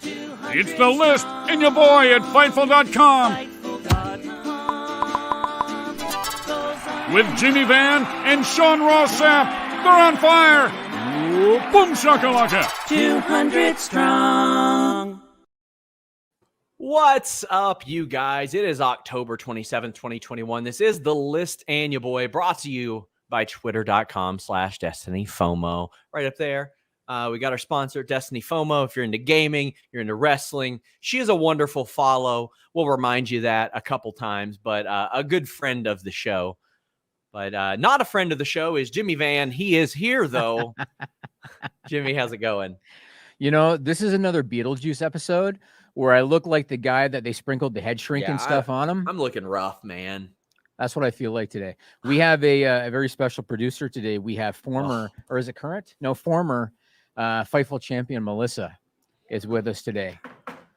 It's The List and your boy at Fightful.com. With Jimmy Van and Sean Ross Sapp. They're on fire. Boom shakalaka. 200 strong. What's up, you guys? It is October 27th, 2021. This is The List and your boy, brought to you by twitter.com/DestinyFOMO. Right up there. We got our sponsor, Destiny FOMO. If you're into gaming, you're into wrestling, she is a wonderful follow. We'll remind you that a couple times, but a good friend of the show. But not a friend of the show is Jimmy Van. He is here, though. Jimmy, how's it going? You know, this is another Beetlejuice episode where I look like the guy that they sprinkled the head shrink and stuff on him. I'm looking rough, man. That's what I feel like today. We have a very special producer today. We have former, or is it current? No, former Fightful champion Melissa is with us today.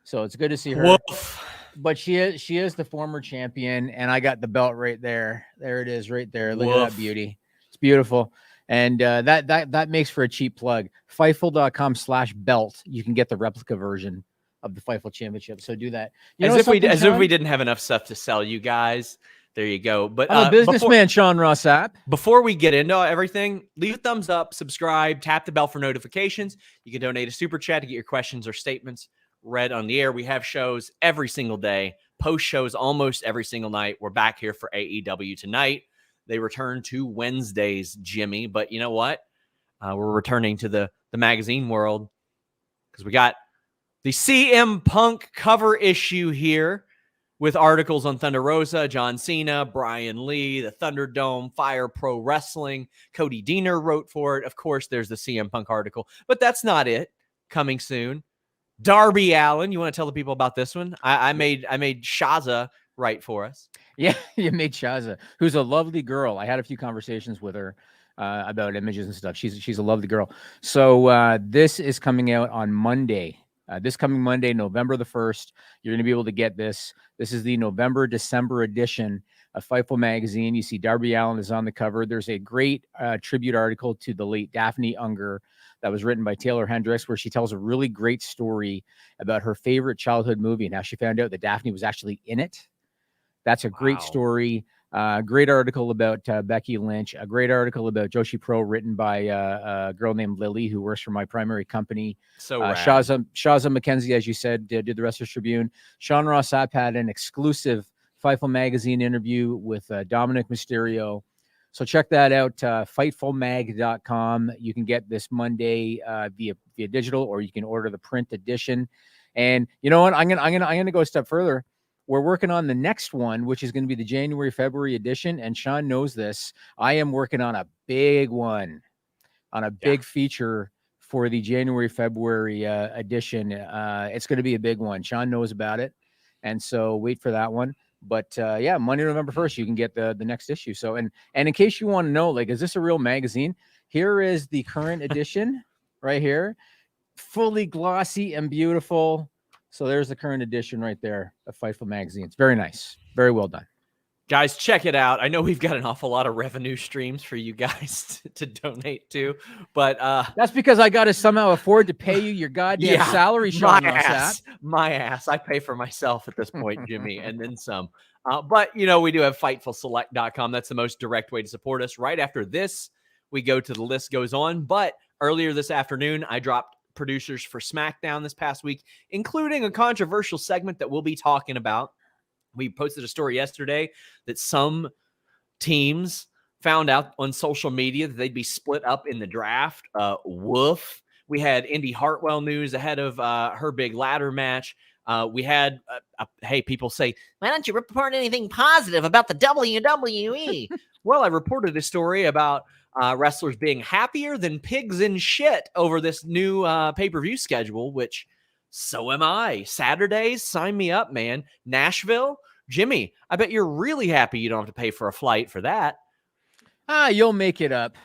So it's good to see her. Woof. But she is the former champion, and I got the belt right there. There it is, right there. Look at that beauty. It's beautiful. And that makes for a cheap plug. Fightful.com/belt. You can get the replica version of the Fightful Championship. So do that. As if we didn't have enough stuff to sell you guys. There you go. But I'm a businessman, Sean Ross Sapp. Before we get into everything, leave a thumbs up, subscribe, tap the bell for notifications. You can donate a super chat to get your questions or statements read on the air. We have shows every single day, post shows almost every single night. We're back here for AEW tonight. They return to Wednesdays, Jimmy. But you know what? We're returning to the magazine world because we got the CM Punk cover issue here with articles on Thunder Rosa, John Cena, Brian Lee, the Thunderdome, Fire Pro Wrestling. Cody Deaner wrote for it. Of course, there's the CM Punk article. But that's not it. Coming soon. Darby Allin. You want to tell the people about this one? I made Shaza write for us. Yeah, you made Shaza, who's a lovely girl. I had a few conversations with her about images and stuff. She's a lovely girl. So this is coming out on Monday. This coming Monday, November the 1st, you're going to be able to get this. This is the November-December edition of Fightful magazine. You see Darby Allin is on the cover. There's a great tribute article to the late Daphne Unger that was written by Taylor Hendricks, where she tells a really great story about her favorite childhood movie and how she found out that Daphne was actually in it. That's a great story. Great article about Becky Lynch. A great article about Joshi Pro written by a girl named Lily who works for my primary company. So Shaza McKenzie, as you said, did the Wrestler's Tribune. Sean Ross Sapp had an exclusive Fightful magazine interview with Dominic Mysterio. So check that out, fightfulmag.com. You can get this Monday via digital, or you can order the print edition. And you know what? I'm gonna go a step further. We're working on the next one, which is going to be the January, February edition. And Sean knows this. I am working on a big one, on a big feature for the January, February edition. It's going to be a big one. Sean knows about it. And so wait for that one. But Monday, November 1st, you can get the next issue. So, and in case you want to know, like, is this a real magazine? Here is the current edition right here. Fully glossy and beautiful. So there's the current edition right there of Fightful magazine. It's very nice. Very well done. Guys, check it out. I know we've got an awful lot of revenue streams for you guys to donate to, but that's because I got to somehow afford to pay you your goddamn salary, Sean. My ass. I pay for myself at this point, Jimmy, and then some. But you know, we do have FightfulSelect.com. That's the most direct way to support us. Right after this, we go to The List Goes On. But earlier this afternoon, I dropped producers for SmackDown this past week, including a controversial segment that we'll be talking about. We posted a story yesterday that some teams found out on social media that they'd be split up in the draft. Woof. We had Indy Hartwell news ahead of her big ladder match. We had, hey, people say, why don't you report anything positive about the WWE? Well, I reported a story about wrestlers being happier than pigs in shit over this new pay-per-view schedule, which so am I. Saturdays, sign me up, man. Nashville, Jimmy, I bet you're really happy you don't have to pay for a flight for that. You'll make it up.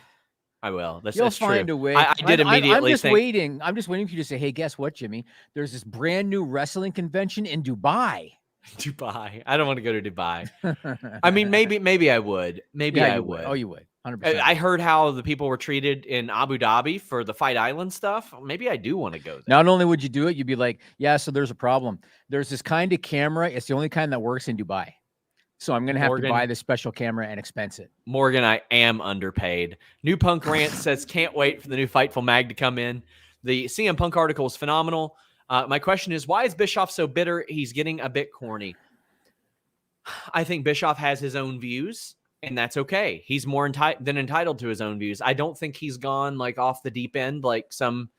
I will. You'll find a way. I did immediately I'm just waiting. I'm just waiting for you to say, hey, guess what, Jimmy? There's this brand new wrestling convention in Dubai. Dubai. I don't want to go to Dubai. I mean, maybe I would. Maybe I would. Oh, you would. 100%. I heard how the people were treated in Abu Dhabi for the Fight Island stuff. Maybe I do want to go there. Not only would you do it, you'd be like, yeah, so there's a problem. There's this kind of camera. It's the only kind that works in Dubai. So I'm going to have to buy this special camera and expense it. Morgan, I am underpaid. New Punk Rant says, can't wait for the new Fightful mag to come in. The CM Punk article is phenomenal. My question is, why is Bischoff so bitter? He's getting a bit corny. I think Bischoff has his own views, and that's okay. He's more than entitled to his own views. I don't think he's gone like off the deep end like some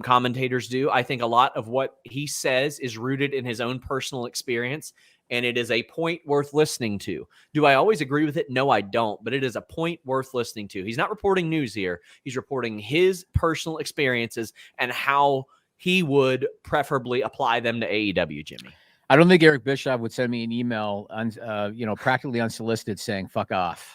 commentators do. I think a lot of what he says is rooted in his own personal experience, and it is a point worth listening to. Do I always agree with it? No, I don't, but it is a point worth listening to. He's not reporting news here. He's reporting his personal experiences and how he would preferably apply them to AEW, Jimmy. I don't think Eric Bischoff would send me an email, practically unsolicited saying, fuck off.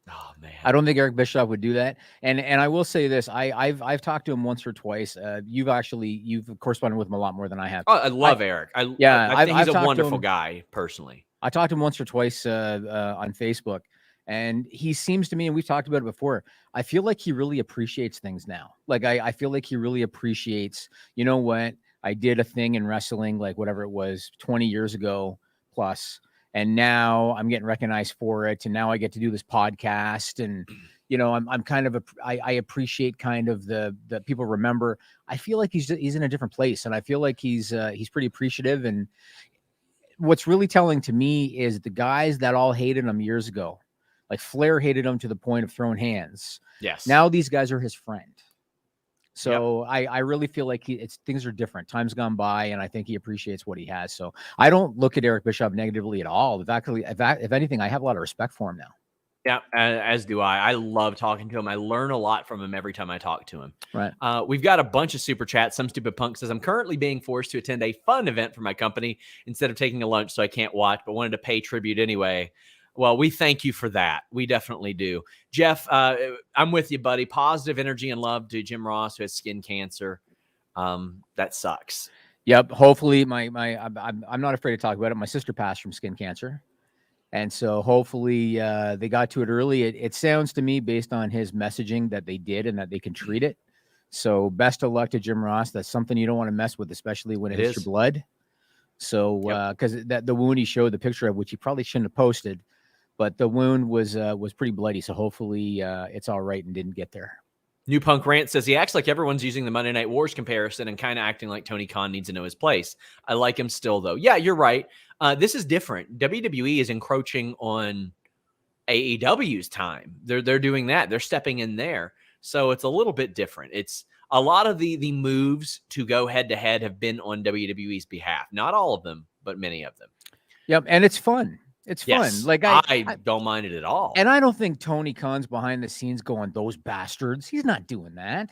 Oh, man. I don't think Eric Bischoff would do that. And I will say this, I've talked to him once or twice. You've corresponded with him a lot more than I have. Oh, I love Eric. I think he's a wonderful guy personally. I talked to him once or twice on Facebook, and he seems to me, and we've talked about it before, I feel like he really appreciates things now. Like I feel like he really appreciates, you know what, I did a thing in wrestling, like whatever it was 20 years ago plus. And now I'm getting recognized for it. And now I get to do this podcast. And, I'm kind of, I appreciate kind of the people remember. I feel like he's in a different place. And I feel like he's pretty appreciative. And what's really telling to me is the guys that all hated him years ago, like Flair hated him to the point of throwing hands. Yes. Now these guys are his friend. So yep. I really feel like things are different. Time's gone by, and I think he appreciates what he has. So I don't look at Eric Bischoff negatively at all. If anything, I have a lot of respect for him now. Yeah, as do I. I love talking to him. I learn a lot from him every time I talk to him. Right. We've got a bunch of super chats. Some Stupid Punk says, I'm currently being forced to attend a fun event for my company instead of taking a lunch, so I can't watch, but wanted to pay tribute anyway. Well, we thank you for that. We definitely do. Jeff, I'm with you, buddy. Positive energy and love to Jim Ross, who has skin cancer. That sucks. Yep. Hopefully I'm not afraid to talk about it. My sister passed from skin cancer. And so hopefully they got to it early. It sounds to me, based on his messaging, that they did and that they can treat it. So best of luck to Jim Ross. That's something you don't want to mess with, especially when it hits your blood. So because the wound he showed the picture of, which he probably shouldn't have posted, but the wound was pretty bloody. So hopefully it's all right and didn't get there. New Punk Rant says he acts like everyone's using the Monday Night Wars comparison and kind of acting like Tony Khan needs to know his place. I like him still, though. Yeah, you're right. This is different. WWE is encroaching on AEW's time. They're doing that. They're stepping in there. So it's a little bit different. It's a lot of the moves to go head to head have been on WWE's behalf. Not all of them, but many of them. Yep, and it's fun. It's fun. Like I don't mind it at all. And I don't think Tony Khan's behind the scenes going, those bastards. He's not doing that.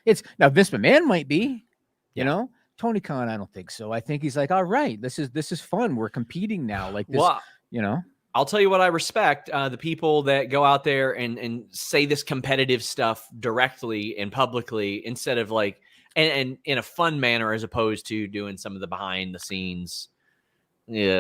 It's now Vince McMahon might be, you know. Tony Khan, I don't think so. I think he's like, all right, this is fun. We're competing now. Like this, I'll tell you what I respect. The people that go out there and say this competitive stuff directly and publicly instead of like and in a fun manner as opposed to doing some of the behind the scenes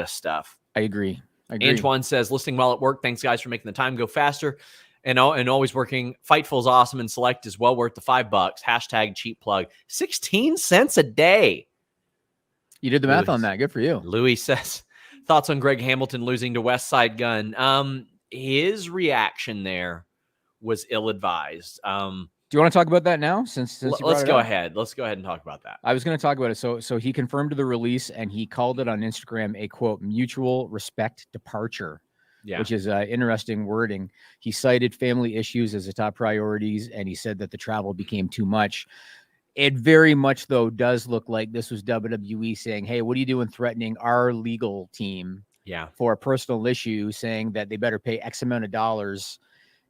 stuff. I agree. Antoine says, listening while at work. Thanks, guys, for making the time go faster. And always working. Fightful is awesome, and Select is well worth the $5. Hashtag cheap plug. 16 cents a day. You did the math on that. Good for you. Louis says, thoughts on Greg Hamilton losing to West Side Gun. His reaction there was ill-advised. Do you want to talk about that now? Since let's go ahead. Let's go ahead and talk about that. I was going to talk about it. So he confirmed the release, and he called it on Instagram a, quote, mutual respect departure, which is interesting wording. He cited family issues as the top priorities, and he said that the travel became too much. It very much, though, does look like this was WWE saying, hey, what are you doing threatening our legal team for a personal issue, saying that they better pay X amount of dollars.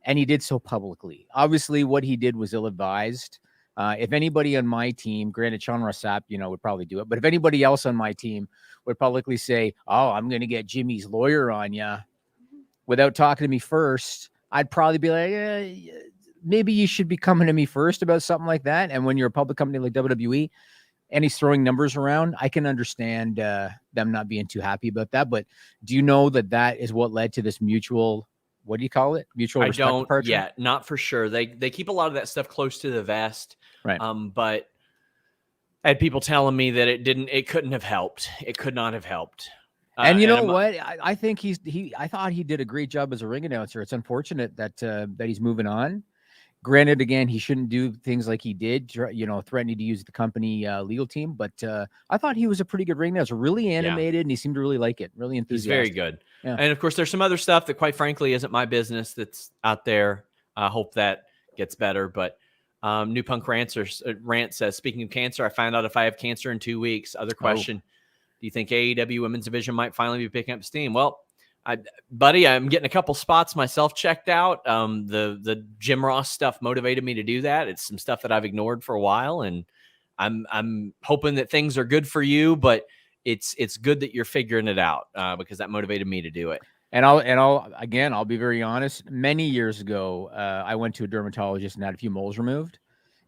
And he did so publicly. Obviously, what he did was ill-advised. If anybody on my team, granted, Sean Ross Sapp, would probably do it. But if anybody else on my team would publicly say, oh, I'm going to get Jimmy's lawyer on you without talking to me first, I'd probably be like, maybe you should be coming to me first about something like that. And when you're a public company like WWE and he's throwing numbers around, I can understand them not being too happy about that. But do you know that is what led to this mutual what do you call it? Mutual I respect don't departure? yet, not for sure. They keep a lot of that stuff close to the vest. Right. But I had people telling me that it couldn't have helped. It could not have helped. And you know what? I think I thought he did a great job as a ring announcer. It's unfortunate that he's moving on. Granted, again, he shouldn't do things like he did, threatening to use the company legal team. But I thought he was a pretty good ring announcer, really animated, and he seemed to really like it, really enthusiastic. He's very good. Yeah. And of course, there's some other stuff that, quite frankly, isn't my business that's out there. I hope that gets better. But New Punk Rant says, speaking of cancer, I found out if I have cancer in 2 weeks. Other question. Do you think AEW Women's Division might finally be picking up steam? Well, buddy, I'm getting a couple spots myself checked out. The Jim Ross stuff motivated me to do that. It's some stuff that I've ignored for a while, and I'm hoping that things are good for you, but it's good that you're figuring it out because that motivated me to do it. And I'll be very honest. Many years ago, I went to a dermatologist and had a few moles removed,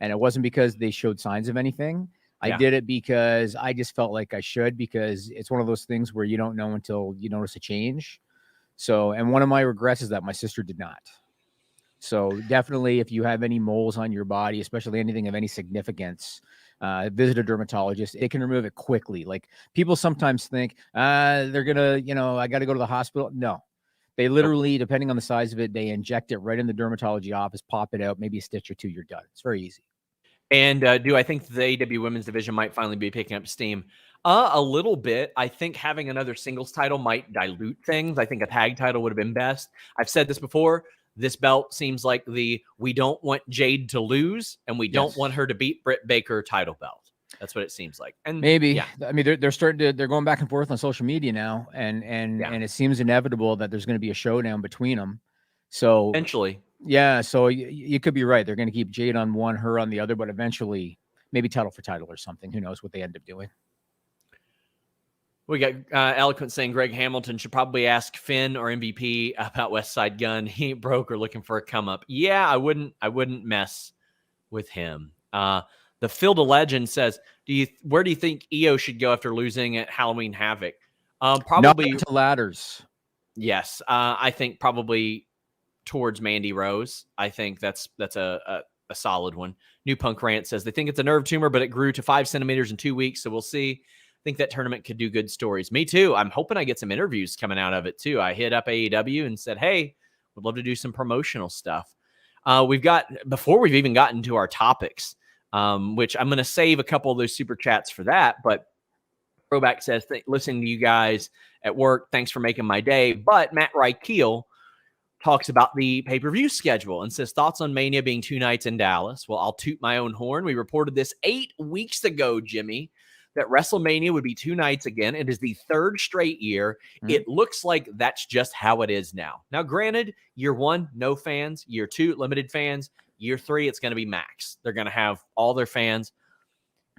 and it wasn't because they showed signs of anything. I did it because I just felt like I should, because it's one of those things where you don't know until you notice a change. So, and one of my regrets is that my sister did not. So definitely, if you have any moles on your body, especially anything of any significance, visit a dermatologist. It can remove it quickly. Like, people sometimes think they're gonna, I got to go to the hospital. No, they literally, depending on the size of it, they inject it right in the dermatology office, pop it out, maybe a stitch or two, you're done. It's very easy. And do I think the AEW Women's Division might finally be picking up steam? A little bit. I think having another singles title might dilute things. I think a tag title would have been best. I've said this before. This belt seems like we don't want Jade to lose, and we don't want her to beat Britt Baker title belt. That's what it seems like. And maybe, I mean, they're going back and forth on social media now, and it seems inevitable that there's going to be a showdown between them. So eventually. Yeah, so you could be right. They're going to keep Jade on one, her on the other, but eventually maybe title for title or something. Who knows what they end up doing. We got Eloquent saying Greg Hamilton should probably ask Finn or MVP about West Side Gun. He ain't broke or looking for a come up. Yeah, I wouldn't mess with him. The Field of Legend says, where do you think EO should go after losing at Halloween Havoc? Probably not to ladders. Yes, I think probably towards Mandy Rose. I think that's a solid one. New Punk Rant says they think it's a nerve tumor, but it grew to 5 centimeters in 2 weeks. So we'll see. I think that tournament could do good stories. Me too. I'm hoping I get some interviews coming out of it too. I hit up AEW and said, hey, would love to do some promotional stuff. Before we've even gotten to our topics, which I'm going to save a couple of those super chats for that. But Throwback says, listening to you guys at work, thanks for making my day. But Matt Rykeel talks about the pay-per-view schedule and says thoughts on Mania being 2 nights in Dallas. Well, I'll toot my own horn. We reported this 8 weeks ago, Jimmy, that WrestleMania would be 2 nights again. It is the 3rd straight year. It looks like that's just how it is now. Now, granted, year 1, no fans. Year 2, limited fans. Year 3, it's going to be max. They're going to have all their fans.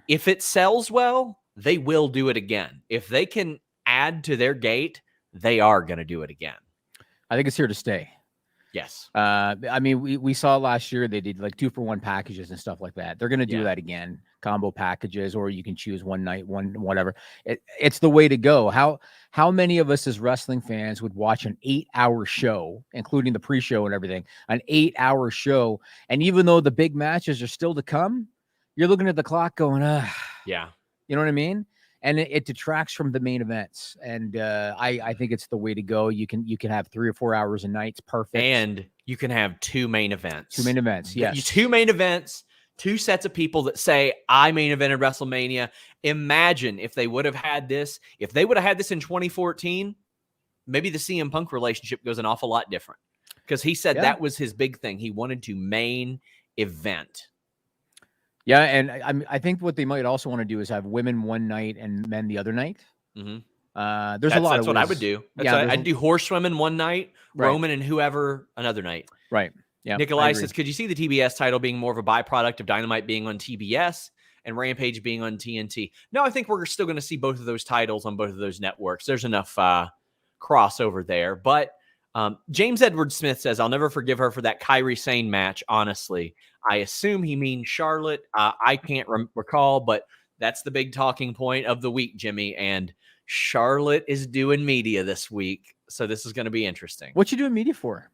If it sells well, they will do it again. If they can add to their gate, they are going to do it again. I think it's here to stay. Yes. I mean, we saw last year they did like 2-for-1 packages and stuff like that. They're going to do that again, combo packages, or you can choose one night, whatever. It's the way to go. How many of us as wrestling fans would watch an 8-hour show, including the pre-show and everything, an 8-hour show, and even though the big matches are still to come, you're looking at the clock going, yeah, you know what I mean? And it detracts from the main events. And I think it's the way to go. You can have 3 or 4 hours a night. It's perfect. And you can have 2 main events. 2 main events, yes. 2 main events, 2 sets of people that say, I main evented WrestleMania. Imagine if they would have had this. If they would have had this in 2014, maybe the CM Punk relationship goes an awful lot different. Because he said that was his big thing. He wanted to main event. Yeah, and I think what they might also want to do is have women one night and men the other night. Mm-hmm. There's a lot of ways. That's what I would do. I'd do horsewomen one night, Roman and whoever another night. Right. Yeah. Nikolai says, could you see the TBS title being more of a byproduct of Dynamite being on TBS and Rampage being on TNT? No, I think we're still going to see both of those titles on both of those networks. There's enough crossover there. But James Edward Smith says, I'll never forgive her for that Kairi Sane match, honestly. I assume he means Charlotte. I can't recall, but that's the big talking point of the week, Jimmy. And Charlotte is doing media this week, so this is going to be interesting. What you doing media for?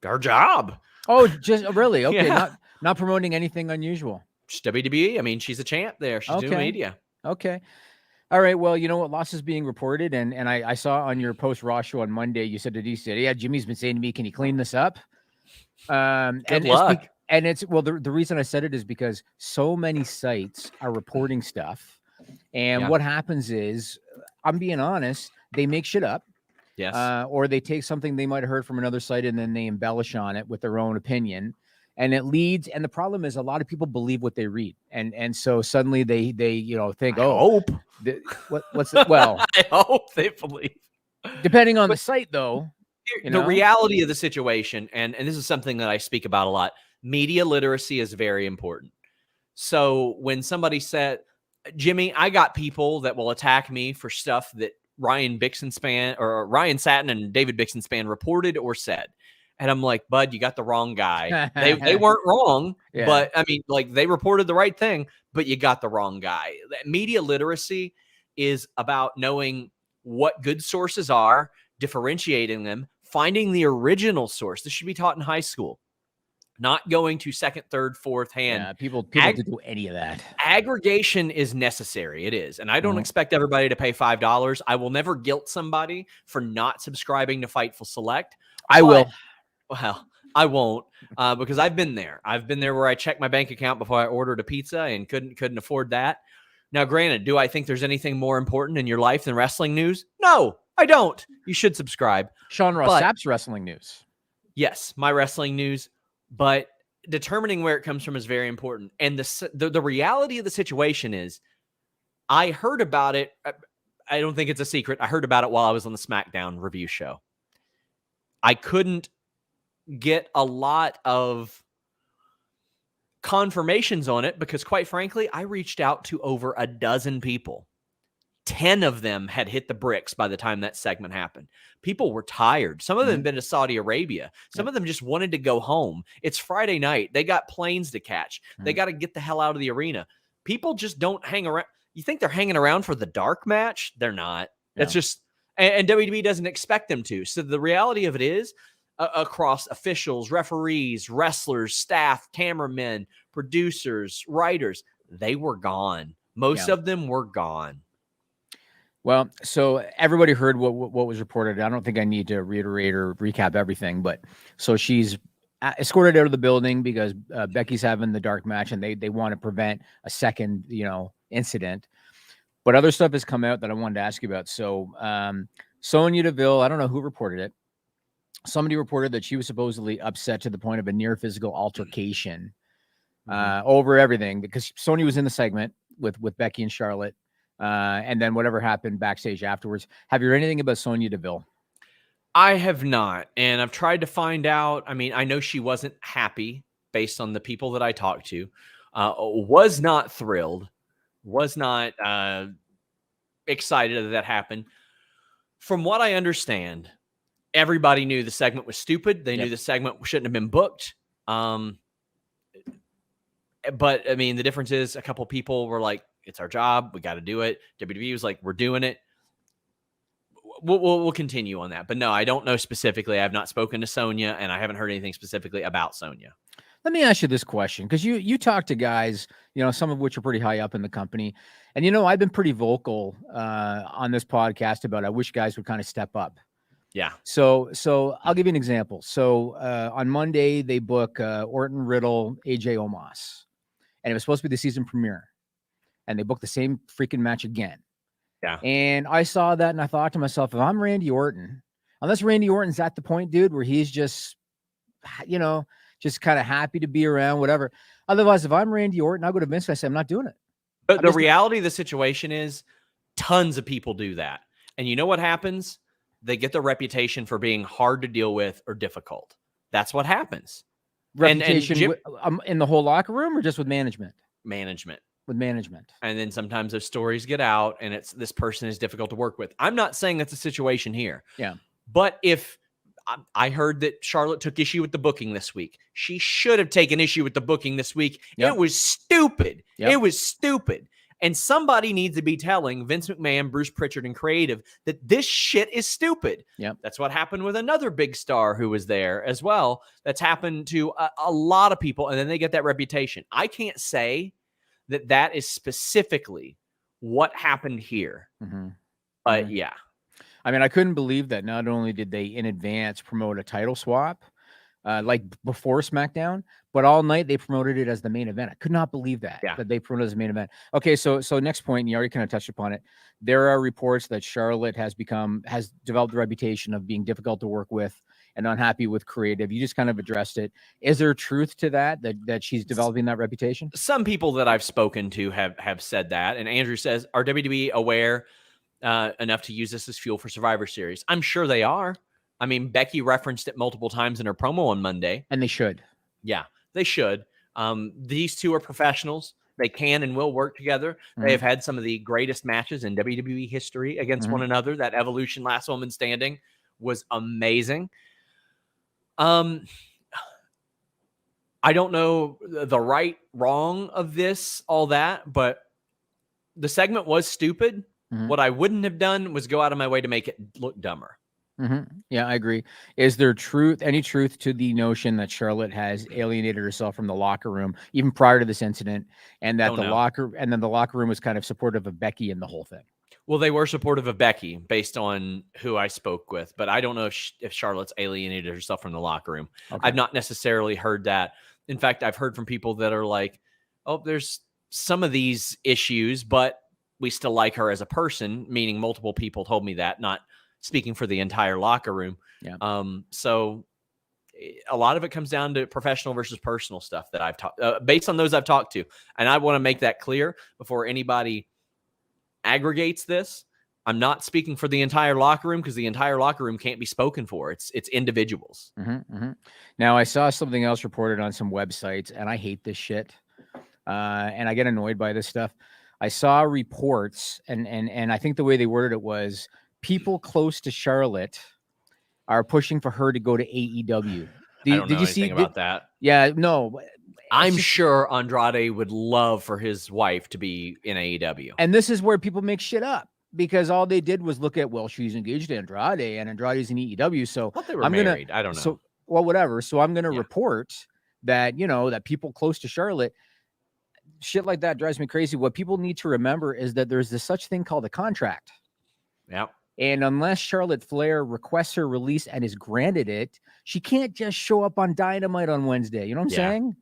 Our job. Oh, just really? Okay, Yeah. not promoting anything unusual. Just WWE. I mean, she's a champ there. She's doing media. Okay. All right. Well, you know what? Loss is being reported, and I saw on your post Raw show on Monday, you said yeah, Jimmy's been saying to me, can you clean this up? Good luck. And it's the reason I said it is because so many sites are reporting stuff, and what happens is, I'm being honest, they make shit up. Yes. Or they take something they might have heard from another site and then they embellish on it with their own opinion. And it leads, and the problem is a lot of people believe what they read. And so suddenly they think, hope. What's it? Well, I hope they believe. Depending on the site, though. The reality of the situation, and this is something that I speak about a lot, media literacy is very important. So when somebody said, Jimmy, I got people that will attack me for stuff that Ryan Satin and David Bixenspan reported or said. And I'm like, bud, you got the wrong guy. They weren't wrong, but I mean, like, they reported the right thing, but you got the wrong guy. Media literacy is about knowing what good sources are, differentiating them, finding the original source. This should be taught in high school, not going to second, third, fourth hand. Yeah, people don't do any of that. Aggregation is necessary. It is. And I don't expect everybody to pay $5. I will never guilt somebody for not subscribing to Fightful Select. I will. Well, I won't, because I've been there. I've been there where I checked my bank account before I ordered a pizza and couldn't afford that. Now, granted, do I think there's anything more important in your life than wrestling news? No, I don't. You should subscribe. Sean Ross Sapp's wrestling news. Yes, my wrestling news. But determining where it comes from is very important. And the reality of the situation is, I heard about it. I don't think it's a secret. I heard about it while I was on the SmackDown review show. I couldn't get a lot of confirmations on it because, quite frankly, I reached out to over a dozen people. 10 of them had hit the bricks by the time that segment happened. People were tired. Some of them had been to Saudi Arabia. Some of them just wanted to go home. It's Friday night. They got planes to catch. They got to get the hell out of the arena. People just don't hang around. You think they're hanging around for the dark match? They're not. That's just, and WWE doesn't expect them to. So the reality of it is, across officials, referees, wrestlers, staff, cameramen, producers, writers, they were gone. Most of them were gone. Well, so everybody heard what was reported. I don't think I need to reiterate or recap everything, but so she's escorted out of the building because Becky's having the dark match and they want to prevent a second, incident. But other stuff has come out that I wanted to ask you about. So Sonya Deville, I don't know who reported it. Somebody reported that she was supposedly upset to the point of a near physical altercation over everything because Sonya was in the segment with Becky and Charlotte. And then whatever happened backstage afterwards. Have you heard anything about Sonya Deville? I have not. And I've tried to find out. I mean, I know she wasn't happy based on the people that I talked to, was not thrilled, was not excited that happened. From what I understand, everybody knew the segment was stupid. They knew the segment shouldn't have been booked. But I mean, the difference is a couple people were like, it's our job. We got to do it. WWE was like, we're doing it. We'll continue on that. But no, I don't know specifically. I have not spoken to Sonya, and I haven't heard anything specifically about Sonya. Let me ask you this question, because you talk to guys, some of which are pretty high up in the company. And, I've been pretty vocal on this podcast about I wish guys would kind of step up. Yeah. So I'll give you an example. So on Monday, they book Orton, Riddle, AJ Omos. And it was supposed to be the season premiere. And they booked the same freaking match again. Yeah. And I saw that and I thought to myself, if I'm Randy Orton, unless Randy Orton's at the point, dude, where he's just, just kind of happy to be around, whatever. Otherwise, if I'm Randy Orton, I'll go to Vince and I say, I'm not doing it. But the reality of the situation is tons of people do that. And you know what happens? They get the reputation for being hard to deal with or difficult. That's what happens. Reputation in the whole locker room or just with management? Management. With management. And then sometimes those stories get out and it's this person is difficult to work with. I'm not saying that's a situation here. Yeah. But if I heard that Charlotte took issue with the booking this week, she should have taken issue with the booking this week. Yep. It was stupid. Yep. It was stupid. And somebody needs to be telling Vince McMahon, Bruce Pritchard, and creative that this shit is stupid. Yep. That's what happened with another big star who was there as well. That's happened to a lot of people, and then they get that reputation. I can't say that is specifically what happened here. But yeah. I mean, I couldn't believe that not only did they in advance promote a title swap, like before SmackDown, but all night they promoted it as the main event. I could not believe that they promoted it as the main event. Okay, so next point, you already kind of touched upon it. There are reports that Charlotte has developed the reputation of being difficult to work with and unhappy with creative. You just kind of addressed it. Is there truth to that she's developing that reputation? Some people that I've spoken to have said that. And Andrew says, are WWE aware enough to use this as fuel for Survivor Series? I'm sure they are. I mean, Becky referenced it multiple times in her promo on Monday. And they should. Yeah, they should. These two are professionals. They can and will work together. They have had some of the greatest matches in WWE history against one another. That Evolution Last Woman Standing was amazing. I don't know the right, wrong of this, all that, but the segment was stupid. What I wouldn't have done was go out of my way to make it look dumber. Yeah, I agree. Is there any truth to the notion that Charlotte has alienated herself from the locker room even prior to this incident, and that the locker room was kind of supportive of Becky and the whole thing? Well, they were supportive of Becky based on who I spoke with, but I don't know if Charlotte's alienated herself from the locker room. Okay. I've not necessarily heard that. In fact, I've heard from people that are like, oh, there's some of these issues, but we still like her as a person, meaning multiple people told me that, not speaking for the entire locker room. Yeah. So a lot of it comes down to professional versus personal stuff that I've talked based on those I've talked to. And I want to make that clear before anybody aggregates this. I'm not speaking for the entire locker room because the entire locker room can't be spoken for. It's individuals. Now, I saw something else reported on some websites, and I hate this shit. And I get annoyed by this stuff. I saw reports, and I think the way they worded it was people close to Charlotte are pushing for her to go to AEW. Did you see about that? Yeah, no. I'm sure Andrade would love for his wife to be in AEW. And this is where people make shit up, because all they did was look at, well, she's engaged to Andrade and Andrade's in AEW. So I thought they were married. I don't know. So, well, whatever. So I'm going to report that, that people close to Charlotte, shit like that drives me crazy. What people need to remember is that there's this such thing called a contract. Yeah. And unless Charlotte Flair requests her release and is granted it, she can't just show up on Dynamite on Wednesday. You know what I'm saying?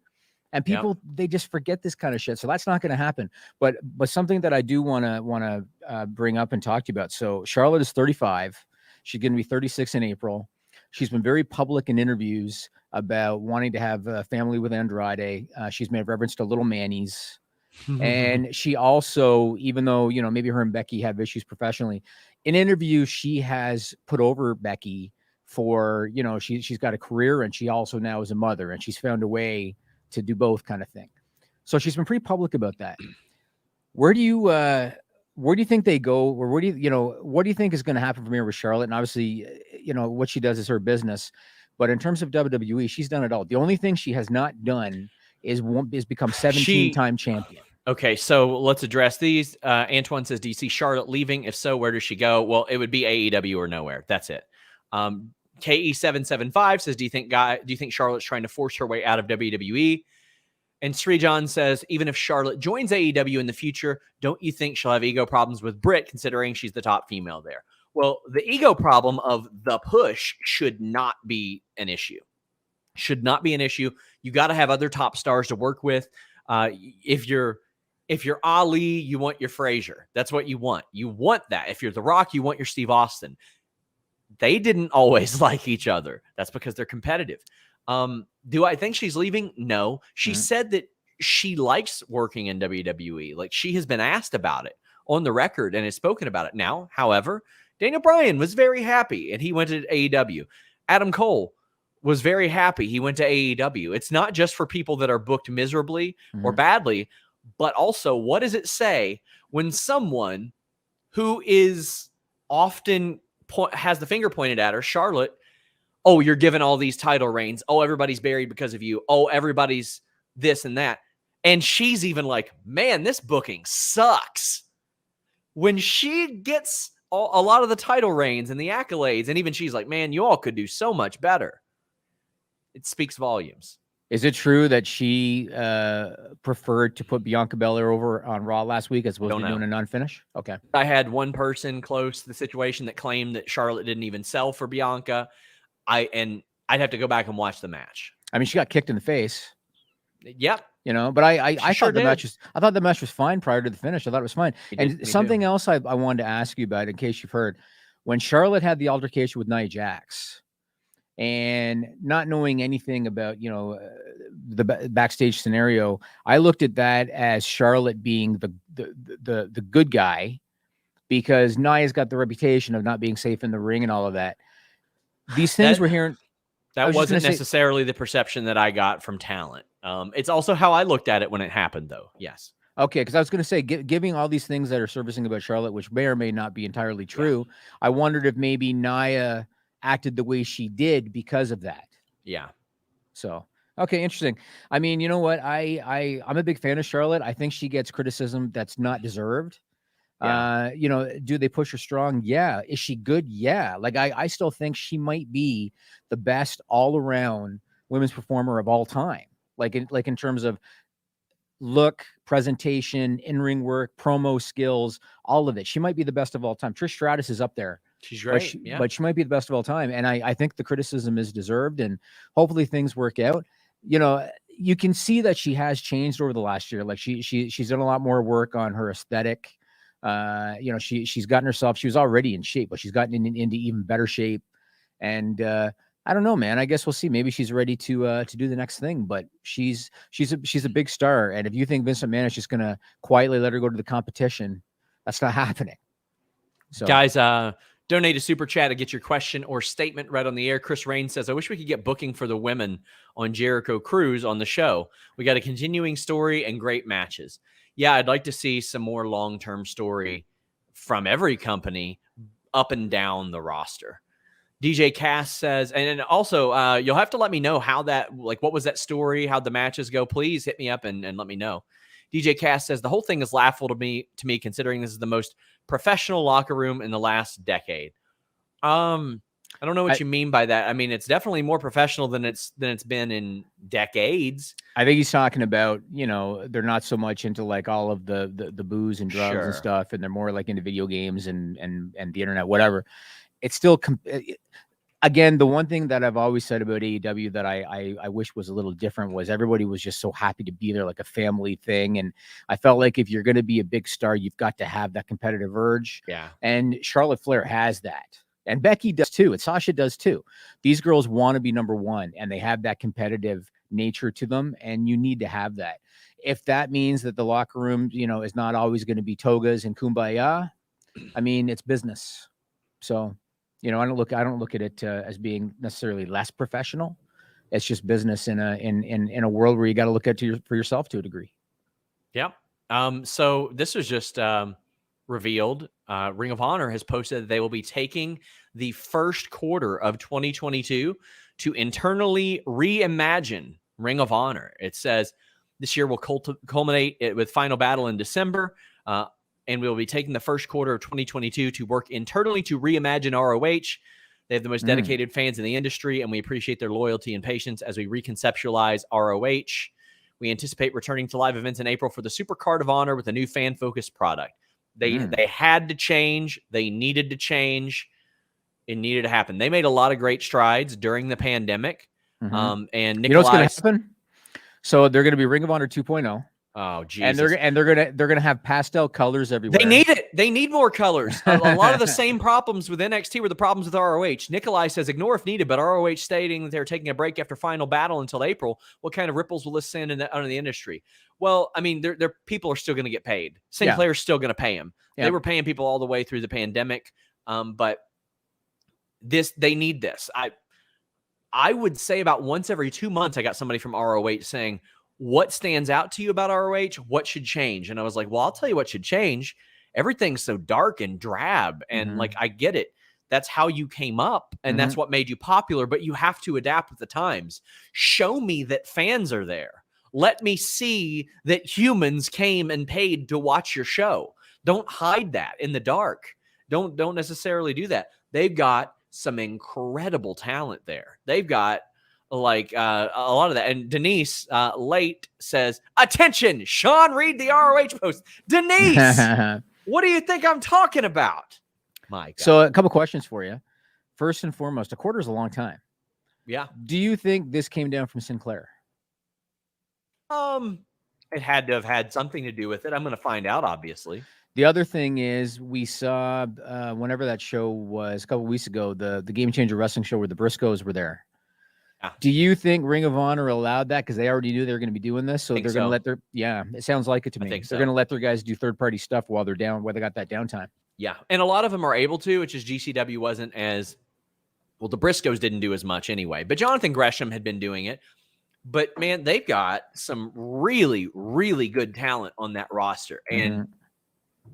And people, they just forget this kind of shit. So that's not going to happen. But something that I do want to bring up and talk to you about. So Charlotte is 35. She's going to be 36 in April. She's been very public in interviews about wanting to have a family with Andrade. She's made reference to little Manny's. And she also, even though, maybe her and Becky have issues professionally, in interviews, she has put over Becky for, she's got a career, and she also now is a mother, and she's found a way to do both kind of thing. So she's been pretty public about that. Where do you think they go, or what do you think is going to happen from here with Charlotte? And obviously, what she does is her business, but in terms of WWE, she's done it all. The only thing she has not done is become 17-time champion. Okay, so let's address these. Antoine says, do you see Charlotte leaving? If so, where does she go? Well, it would be AEW or nowhere. That's it. KE775 says, do you think Charlotte's trying to force her way out of WWE? And Srijan says, even if Charlotte joins AEW in the future, don't you think she'll have ego problems with Britt, considering she's the top female there? Well, the ego problem of the push should not be an issue. Should not be an issue. You got to have other top stars to work with. If you're Ali, you want your Frazier. That's what you want. You want that. If you're The Rock, you want your Steve Austin. They didn't always like each other. That's because they're competitive. Do I think she's leaving? No. She said that she likes working in WWE. Like, she has been asked about it on the record and has spoken about it now. However, Daniel Bryan was very happy and he went to AEW. Adam Cole was very happy he went to AEW. It's not just for people that are booked miserably or badly, but also, what does it say when someone who is often has the finger pointed at her, Charlotte, oh, you're given all these title reigns. Oh, everybody's buried because of you. Oh, everybody's this and that. And she's even like, man, this booking sucks. When she gets a lot of the title reigns and the accolades, and even she's like, man, you all could do so much better. It speaks volumes. Is it true that she preferred to put Bianca Belair over on Raw last week as opposed to doing a non-finish? Okay. I had one person close to the situation that claimed that Charlotte didn't even sell for Bianca. I'd have to go back and watch the match. I mean, she got kicked in the face. Yep. You know, but I sure thought the match was fine prior to the finish. I thought it was fine. And something else I wanted to ask you about, in case you've heard, when Charlotte had the altercation with Nia Jax, and not knowing anything about, you know, the backstage scenario, I looked at that as Charlotte being the good guy, because Nia's got the reputation of not being safe in the ring and all of that. These things we're hearing. That wasn't necessarily the perception that I got from talent. It's also how I looked at it when it happened, though. Yes. Okay, because I was going to say, giving all these things that are surfacing about Charlotte, which may or may not be entirely true, I wondered if maybe Nia acted the way she did because of that. Yeah. So, okay, interesting. I mean, you know what? I'm a big fan of Charlotte. I think she gets criticism that's not deserved. Yeah. You know, do they push her strong? Yeah. Is she good? Yeah. Like, I still think she might be the best all-around women's performer of all time. Like in terms of look, presentation, in-ring work, promo skills, all of it. She might be the best of all time. Trish Stratus is up there. She's great. But she might be the best of all time. And I think the criticism is deserved, and hopefully things work out. You know, you can see that she has changed over the last year. Like she's done a lot more work on her aesthetic. You know, she's gotten herself, she was already in shape, but she's gotten into even better shape. And I don't know, man. I guess we'll see. Maybe she's ready to do the next thing, but she's a big star. And if you think Vince McMahon is just going to quietly let her go to the competition, that's not happening. So guys, donate a super chat to get your question or statement read on the air. Chris Rain says, I wish we could get booking for the women on Jericho Cruise on the show. We got a continuing story and great matches. Yeah, I'd like to see some more long-term story from every company up and down the roster. DJ Cass says, and also you'll have to let me know how that, like, what was that story, how the matches go. Please hit me up and let me know. DJ Cass says, the whole thing is laughable to me considering this is the most professional locker room in the last decade. I don't know what you mean by that. I mean, it's definitely more professional than it's been in decades. I think he's talking about, you know, they're not so much into like all of the booze and drugs and stuff, and they're more like into video games and the internet, whatever. It's still again, the one thing that I've always said about AEW that I wish was a little different was everybody was just so happy to be there, like a family thing. And I felt like if you're going to be a big star, you've got to have that competitive urge. Yeah. And Charlotte Flair has that. And Becky does too. And Sasha does too. These girls want to be number one, and they have that competitive nature to them. And you need to have that. If that means that the locker room, you know, is not always going to be togas and kumbaya, I mean, it's business. So, you know, I don't look at it as being necessarily less professional. It's just business in a world where you got to look at for yourself to a degree. Yep. So this was just revealed. Ring of Honor has posted that they will be taking the first quarter of 2022 to internally reimagine Ring of Honor. It says this year will culminate with Final Battle in December. And we'll be taking the first quarter of 2022 to work internally to reimagine ROH. They have the most dedicated fans in the industry, and we appreciate their loyalty and patience as we reconceptualize ROH. We anticipate returning to live events in April for the Super Card of Honor with a new fan-focused product. They had to change. They needed to change. It needed to happen. They made a lot of great strides during the pandemic. And Nikolai, you know what's going to happen? So they're going to be Ring of Honor 2.0. Oh, Jesus. And they're gonna have pastel colors everywhere. They need it. They need more colors. A lot of the same problems with NXT were the problems with ROH. Nikolai says, ignore if needed, but ROH stating that they're taking a break after Final Battle until April. What kind of ripples will this send under the industry? Well, I mean, their people are still going to get paid. Sinclair's still going to pay them. Yeah. They were paying people all the way through the pandemic. But they need this. I would say about once every 2 months, I got somebody from ROH saying, what stands out to you about ROH? What should change? And I was like, well, I'll tell you what should change. Everything's so dark and drab. And like, I get it. That's how you came up and that's what made you popular, but you have to adapt with the times. Show me that fans are there. Let me see that humans came and paid to watch your show. Don't hide that in the dark. Don't necessarily do that. They've got some incredible talent there. They've got like a lot of that. And Denise late says, "Attention, Sean, read the ROH post." Denise, what do you think I'm talking about? My God. So a couple questions for you. First and foremost, a quarter is a long time. Yeah. Do you think this came down from Sinclair? It had to have had something to do with it. I'm going to find out, obviously. The other thing is we saw whenever that show was a couple weeks ago, the Game Changer Wrestling show where the Briscoes were there. Yeah. Do you think Ring of Honor allowed that because they already knew they were going to be doing this? So they're going to let their it sounds like it to me. They're going to let their guys do third-party stuff while they're down, where they got that downtime. Yeah. And a lot of them are able to, which is GCW wasn't as well. The Briscoes didn't do as much anyway, but Jonathan Gresham had been doing it. But man, they've got some really, really good talent on that roster. And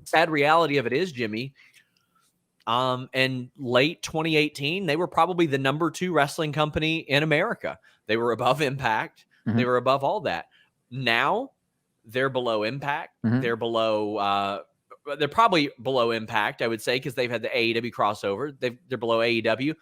sad reality of it is, Jimmy, in late 2018, they were probably the number 2 wrestling company in America. They were above Impact. They were above all that. Now they're below Impact. They're below, they're probably below Impact, I would say, because they've had the AEW crossover. They're below AEW.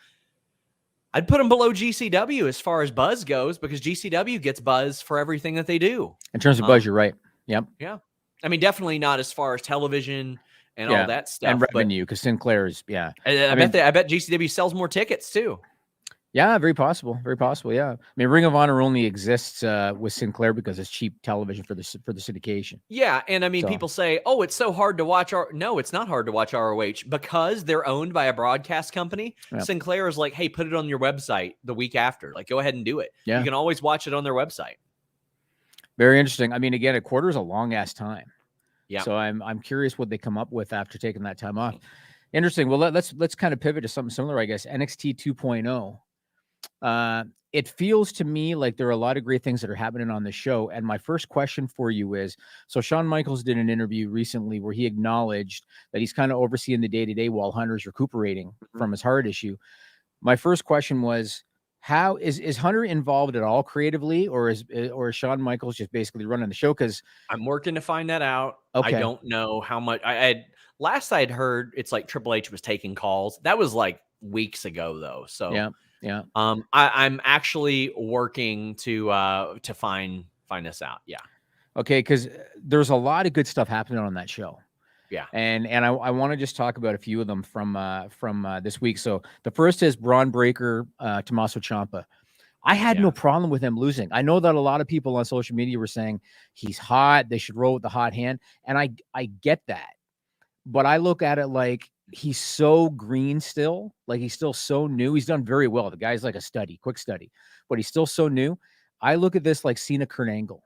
I'd put them below GCW as far as buzz goes, because GCW gets buzz for everything that they do. In terms of buzz, you're right. Yep. Yeah. I mean, definitely not as far as television and all that stuff. And revenue, because Sinclair is, I bet GCW sells more tickets too. Yeah, very possible. Very possible. Yeah. I mean, Ring of Honor only exists with Sinclair because it's cheap television for the syndication. Yeah. And I mean, people say, oh, it's so hard to watch. No, it's not hard to watch ROH because they're owned by a broadcast company. Yep. Sinclair is like, hey, put it on your website the week after. Like, go ahead and do it. Yeah. You can always watch it on their website. Very interesting. I mean, again, a quarter is a long ass time. Yeah. So I'm curious what they come up with after taking that time off. Interesting. Well, let's kind of pivot to something similar, I guess. NXT 2.0. It feels to me like there are a lot of great things that are happening on the show. And my first question for you is, so Shawn Michaels did an interview recently where he acknowledged that he's kind of overseeing the day-to-day while Hunter's recuperating from his heart issue. My first question was, how is Hunter involved at all creatively, or is Shawn Michaels just basically running the show? Because I'm working to find that out. Okay. I don't know how much last I'd heard it's like Triple H was taking calls. That was like weeks ago though. So yeah. I'm actually working to find this out. Yeah. Okay, because there's a lot of good stuff happening on that show. Yeah. And I want to just talk about a few of them from this week. So the first is Braun Breaker, Tommaso Ciampa. I had no problem with him losing. I know that a lot of people on social media were saying he's hot, they should roll with the hot hand. And I get that. But I look at it like he's so green still, like he's still so new. He's done very well. The guy's like a study, quick study, but he's still so new. I look at this like Cena Kurt Angle.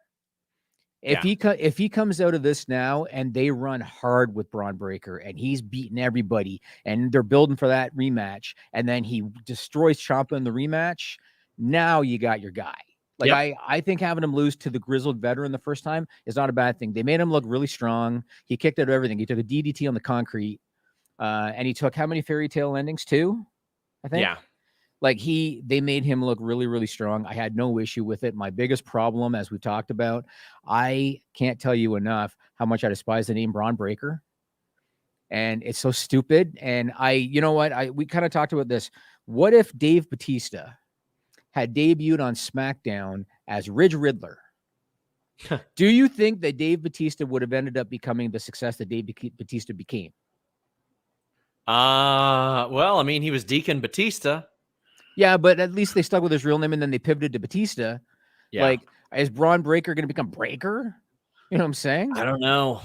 If he comes out of this now and they run hard with Braun Breaker and he's beating everybody and they're building for that rematch and then he destroys Ciampa in the rematch, now you got your guy. Like I think having him lose to the grizzled veteran the first time is not a bad thing. They made him look really strong. He kicked out everything. He took a DDT on the concrete, and he took how many fairy tale endings? 2, I think. Yeah. Like they made him look really, really strong. I had no issue with it. My biggest problem, as we talked about, I can't tell you enough how much I despise the name Braun Breaker. And it's so stupid. And you know what? We kind of talked about this. What if Dave Bautista had debuted on SmackDown as Ridge Riddler? Do you think that Dave Bautista would have ended up becoming the success that Dave Bautista became? Well, I mean, he was Deacon Batista. Yeah, but at least they stuck with his real name and then they pivoted to Batista. Yeah. Like, is Braun Breaker going to become Breaker? You know what I'm saying? I don't know.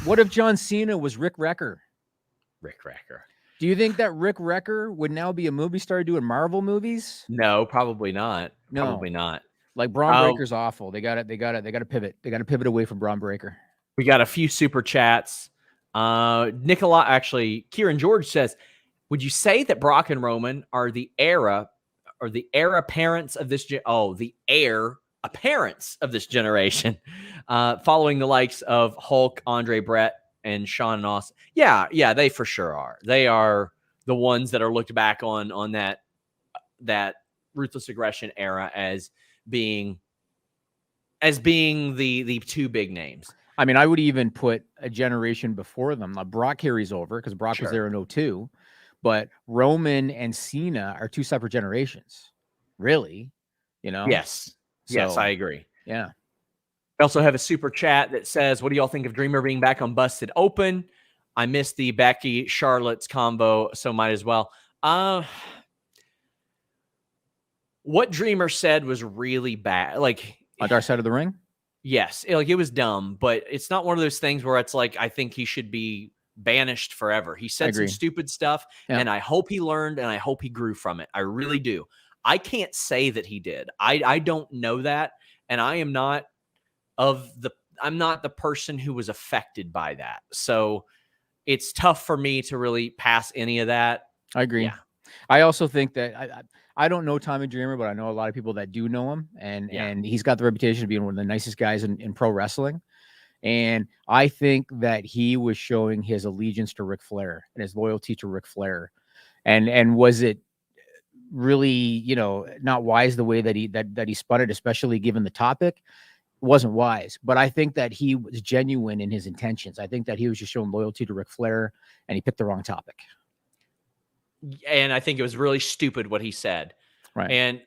What if John Cena was Rick Wrecker? Rick Wrecker. Do you think that Rick Wrecker would now be a movie star doing Marvel movies? No, probably not. No. Probably not. Like Braun Breaker's awful. They got to pivot. They got to pivot away from Braun Breaker. We got a few super chats. Kieran George says, would you say that Brock and Roman are the heir apparents of this? The heir apparents of this generation, following the likes of Hulk, Andre, Brett, and Shawn and Austin. Yeah, they for sure are. They are the ones that are looked back on that Ruthless Aggression era as being as being the two big names. I mean, I would even put a generation before them. Now, Brock carries over because Brock was Sure. there in 2002, but Roman and Cena are two separate generations, really. You know? Yes. Yes, So, I agree. yeah. We also have a super chat that says, what do y'all think of Dreamer being back on Busted Open? I missed the Becky Charlotte's combo, so might as well. What Dreamer said was really bad. Like, On Dark Side of the Ring? yes, it was dumb, but it's not one of those things where it's like, I think he should be banished forever. He said some stupid stuff, and I hope he learned, and I hope he grew from it. I really do. I can't say that he did. I don't know that, and I am not I'm not the person who was affected by that. So it's tough for me to really pass any of that. I agree. Yeah. I also think that I don't know Tommy Dreamer, but I know a lot of people that do know him, and he's got the reputation of being one of the nicest guys in pro wrestling. And I think that he was showing his allegiance to Ric Flair and his loyalty to Ric Flair. And was it really, not wise the way that he spun it, especially given the topic? It wasn't wise, but I think that he was genuine in his intentions. I think that he was just showing loyalty to Ric Flair, and he picked the wrong topic. And I think it was really stupid what he said. Right. And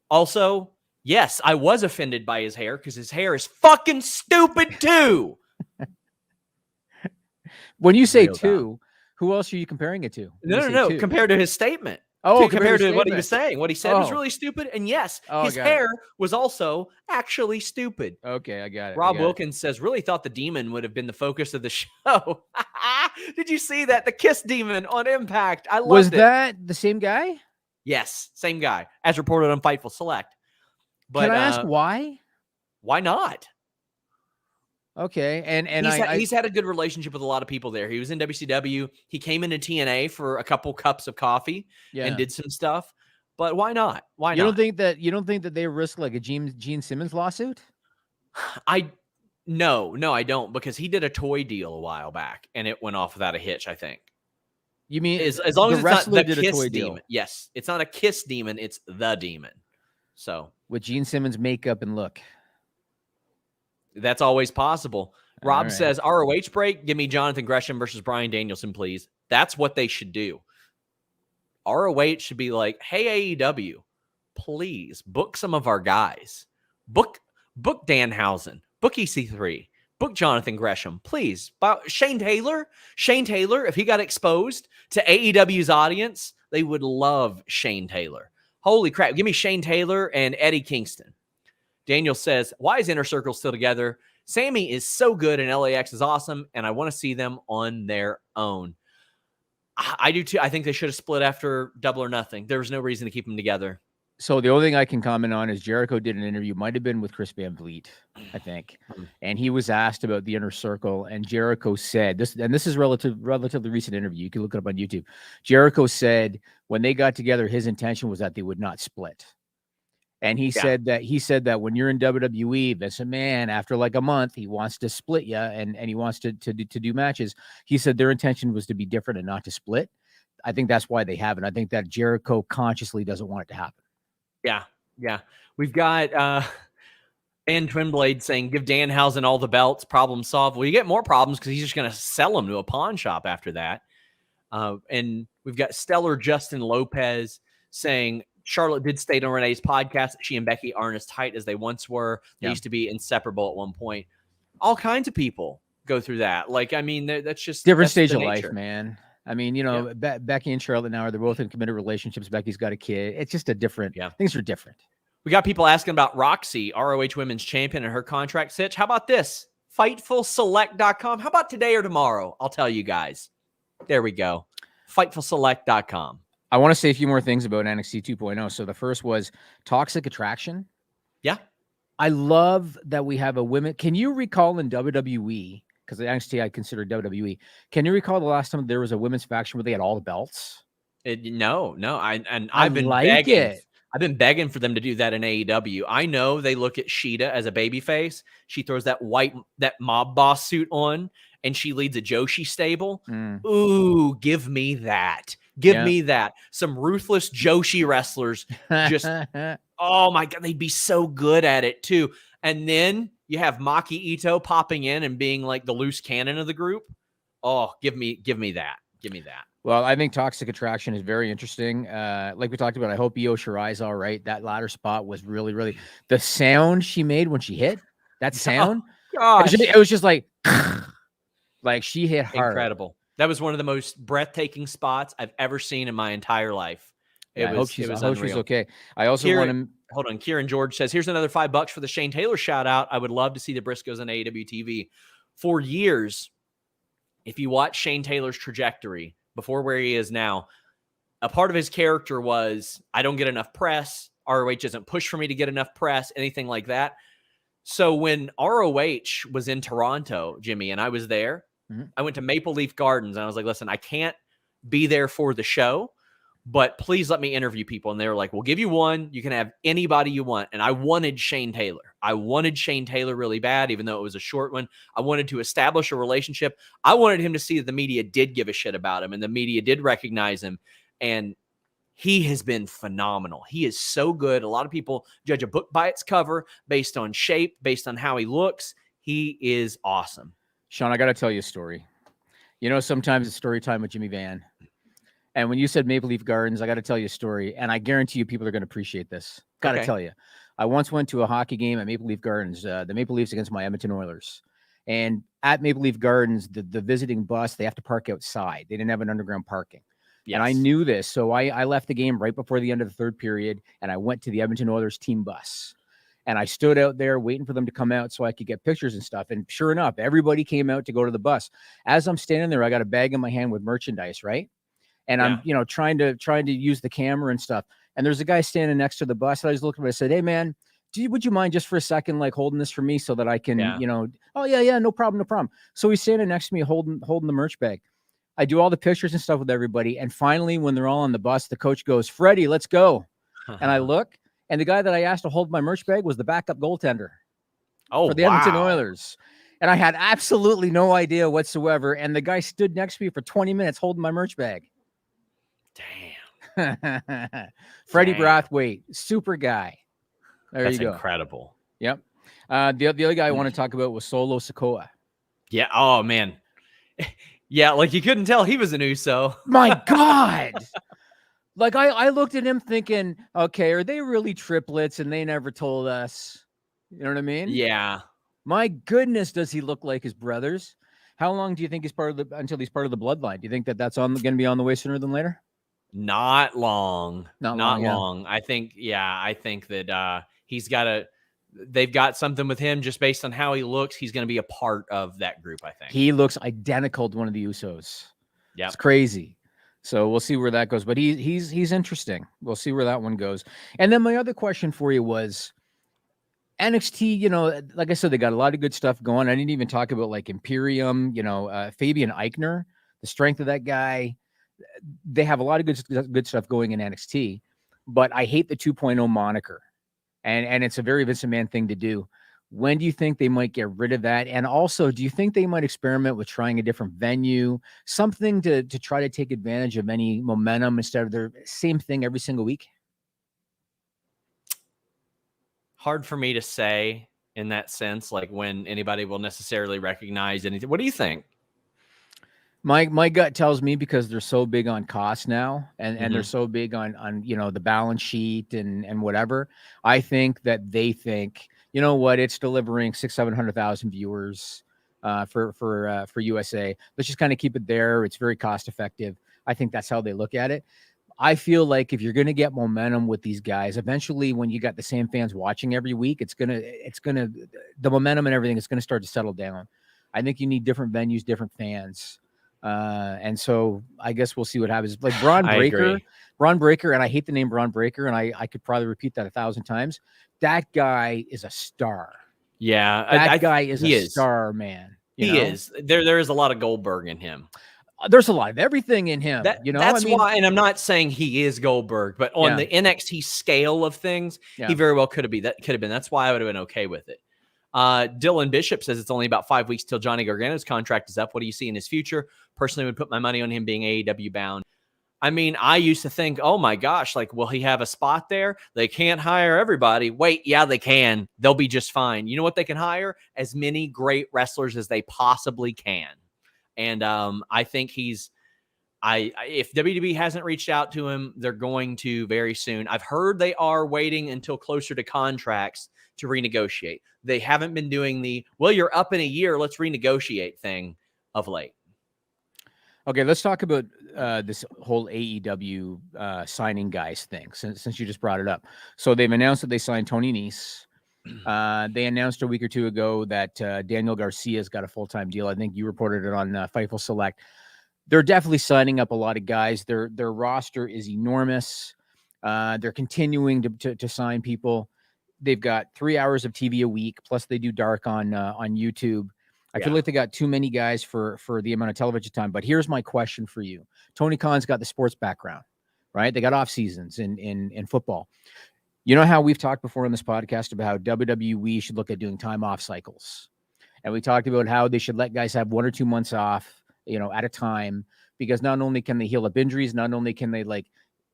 also, yes, I was offended by his hair because his hair is fucking stupid too. When you say two, who else are you comparing it to? No. Compared to his statement. Oh, compared to what he was saying. What he said was really stupid. And yes, his hair was also actually stupid. Okay, I got it. Rob Wilkins says, really thought the demon would have been the focus of the show. Did you see that? The Kiss demon on Impact. I loved it. Was that the same guy? Yes, same guy, as reported on Fightful Select. But can I ask why? Why not? Okay, and he's had a good relationship with a lot of people there. He was in WCW. He came into TNA for a couple cups of coffee and did some stuff. But why not? Why not? You don't think that they risk like a Gene Simmons lawsuit? No, I don't, because he did a toy deal a while back and it went off without a hitch, I think. You mean as long as it's not the Kiss demon? Deal. Yes, it's not a Kiss demon, it's the demon. So with Gene Simmons makeup and look. That's always possible. Rob says, ROH break, give me Jonathan Gresham versus Bryan Danielson, please. That's what they should do. ROH should be like, hey, AEW, please book some of our guys. Book Danhausen. Book EC3. Book Jonathan Gresham, please. Shane Taylor, if he got exposed to AEW's audience, they would love Shane Taylor. Holy crap. Give me Shane Taylor and Eddie Kingston. Daniel says, why is Inner Circle still together? Sammy is so good and LAX is awesome, and I want to see them on their own. I do too. I think they should have split after Double or Nothing. There was no reason to keep them together. So the only thing I can comment on is Jericho did an interview, might have been with Chris Van Vliet, I think. And he was asked about the Inner Circle, and Jericho said, this is relatively recent interview. You can look it up on YouTube. Jericho said when they got together, his intention was that they would not split. And he said that when you're in WWE, Vince McMahon, after like a month, he wants to split you and he wants to do matches. He said their intention was to be different and not to split. I think that's why they haven't. I think that Jericho consciously doesn't want it to happen. Yeah. We've got Dan Twinblade saying, give Danhausen all the belts, problem solved. Well, you get more problems because he's just going to sell them to a pawn shop after that. And we've got Stellar Justin Lopez saying, Charlotte did state on Renee's podcast that she and Becky aren't as tight as they once were. They used to be inseparable at one point. All kinds of people go through that. Like, I mean, that's just different stage of life, man. I mean, Becky and Charlotte now they're both in committed relationships. Becky's got a kid. It's just a different. Things are different. We got people asking about Roxy, ROH Women's Champion, and her contract sitch. How about this? FightfulSelect.com. How about today or tomorrow? I'll tell you guys. There we go. FightfulSelect.com. I want to say a few more things about NXT 2.0. So the first was Toxic Attraction. Yeah. I love that we have a women. Can you recall in WWE, because the NXT I consider WWE, can you recall the last time there was a women's faction where they had all the belts? No. I've been begging. I've been begging for them to do that in AEW. I know they look at Sheeta as a babyface. She throws that mob boss suit on, and she leads a Joshi stable. Ooh, give me that. Give me that. Some ruthless Joshi wrestlers just, oh my God, they'd be so good at it too. And then you have Maki Ito popping in and being like the loose cannon of the group. Oh, give me that. Give me that. Well, I think Toxic Attraction is very interesting. Like we talked about, I hope Io Shirai's all right. That ladder spot was really, really the sound she made when she hit that sound. Oh, gosh. It was just like she hit hard. Incredible. That was one of the most breathtaking spots I've ever seen in my entire life. I hope she's okay. I also want to hold on. Kieran George says, here's another $5 for the Shane Taylor shout out. I would love to see the Briscoes on AEW TV. For years, if you watch Shane Taylor's trajectory before where he is now, a part of his character was, I don't get enough press. ROH doesn't push for me to get enough press, anything like that. So when ROH was in Toronto, Jimmy, and I was there, I went to Maple Leaf Gardens and I was like, listen, I can't be there for the show, but please let me interview people. And they were like, we'll give you one. You can have anybody you want. And I wanted Shane Taylor. I wanted Shane Taylor really bad, even though it was a short one. I wanted to establish a relationship. I wanted him to see that the media did give a shit about him and the media did recognize him. And he has been phenomenal. He is so good. A lot of people judge a book by its cover based on shape, based on how he looks. He is awesome. Sean, I got to tell you a story. You know, sometimes it's story time with Jimmy Van. And when you said Maple Leaf Gardens, I got to tell you a story. And I guarantee you people are going to appreciate this. Got to tell you. I once went to a hockey game at Maple Leaf Gardens, the Maple Leafs against my Edmonton Oilers. And at Maple Leaf Gardens, the visiting bus, they have to park outside. They didn't have an underground parking. Yes. And I knew this. So I left the game right before the end of the third period. And I went to the Edmonton Oilers team bus. And I stood out there waiting for them to come out so I could get pictures and stuff. And sure enough, everybody came out to go to the bus. As I'm standing there, I got a bag in my hand with merchandise, right? And I'm, trying to use the camera and stuff. And there's a guy standing next to the bus. And I just looked at him and I said, hey, man, would you mind just for a second, like holding this for me so that I can, oh, yeah, no problem. So he's standing next to me holding the merch bag. I do all the pictures and stuff with everybody. And finally, when they're all on the bus, the coach goes, Freddie, let's go. And I look. And the guy that I asked to hold my merch bag was the backup goaltender for the Edmonton Oilers. And I had absolutely no idea whatsoever. And the guy stood next to me for 20 minutes holding my merch bag. Damn. Freddie Brathwaite, super guy. That's incredible. Yep. The other guy I want to talk about was Solo Sikoa. Yeah. Oh, man. Yeah, like you couldn't tell he was an Uso. My God. Like I looked at him thinking, okay, are they really triplets and they never told us? You know what I mean? Yeah. My goodness, does he look like his brothers? How long do you think he's until he's part of the bloodline? Do you think that's going to be on the way sooner than later? Not long. Not long. Yeah. I think that they've got something with him just based on how he looks. He's going to be a part of that group, I think. He looks identical to one of the Usos. Yeah. It's crazy. So we'll see where that goes. But he's interesting. We'll see where that one goes. And then my other question for you was NXT, like I said, they got a lot of good stuff going. I didn't even talk about like Imperium, Fabian Eichner, the strength of that guy. They have a lot of good stuff going in NXT, but I hate the 2.0 moniker. And it's a very Vince McMahon thing to do. When do you think they might get rid of that? And also, do you think they might experiment with trying a different venue, something to try to take advantage of any momentum instead of their same thing every single week? Hard for me to say in that sense, like when anybody will necessarily recognize anything. What do you think? My gut tells me, because they're so big on cost now and they're so big on the balance sheet and whatever. I think that they think, you know what, it's delivering 600,000-700,000 viewers for USA. Let's just kind of keep it there. It's very cost effective. I think that's how they look at it. I feel like if you're going to get momentum with these guys, eventually when you got the same fans watching every week, the momentum and everything is going to start to settle down. I think you need different venues, different fans. And so I guess we'll see what happens. Like Braun Breaker, and I hate the name Braun Breaker, and I could probably repeat that 1,000 times. That guy is a star. Yeah. That guy is a star, man. He is. There is a lot of Goldberg in him. There's a lot of everything in him. That's why, and I'm not saying he is Goldberg, but on the NXT scale of things, he very well could have been. That's why I would have been okay with it. Dylan Bishop says it's only about 5 weeks till Johnny Gargano's contract is up. What do you see in his future? Personally, would put my money on him being AEW bound. I mean, I used to think, oh my gosh, like, will he have a spot there? They can't hire everybody. Wait, yeah, they can. They'll be just fine. You know what they can hire? As many great wrestlers as they possibly can. And I think if WWE hasn't reached out to him, they're going to very soon. I've heard they are waiting until closer to contracts to renegotiate. They haven't been doing well, you're up in a year, let's renegotiate thing of late. Okay, let's talk about this whole AEW signing guys thing, since you just brought it up. So they've announced that they signed Tony Nese. They announced a week or two ago that Daniel Garcia's got a full-time deal. I think you reported it on Fightful Select. They're definitely signing up a lot of guys. Their roster is enormous. They're continuing to sign people. They've got 3 hours of TV a week, plus they do dark on YouTube. I feel like they got too many guys for the amount of television time. But here's my question for you. Tony Khan's got the sports background, right? They got off seasons in football. You know how we've talked before on this podcast about how WWE should look at doing time off cycles. And we talked about how they should let guys have 1 or 2 months off, at a time, because not only can they heal up injuries, not only can they